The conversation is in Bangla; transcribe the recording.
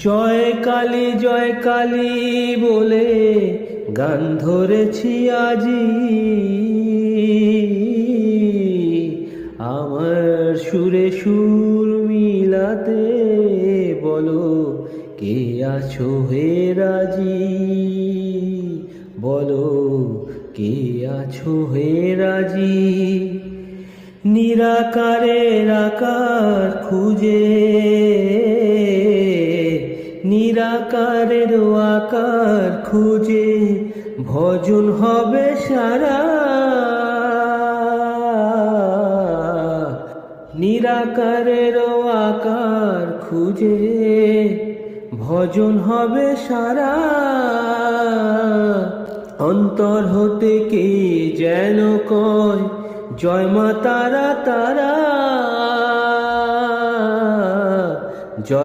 জয় কালী বলে গান ধরেছি আজি, আমার সুরে সুর মিলাতে বলো কে আছো হে রাজি, বলো কে আছো হে রাজি। নিরাকারের আকার খুঁজে, নিরাকারের আকার খুঁজে ভজন হবে সারা, নিরাকারের আকার খুঁজে ভজন হবে সারা। অন্তর হতে কে যেন কয় জয় মা তারা তারা।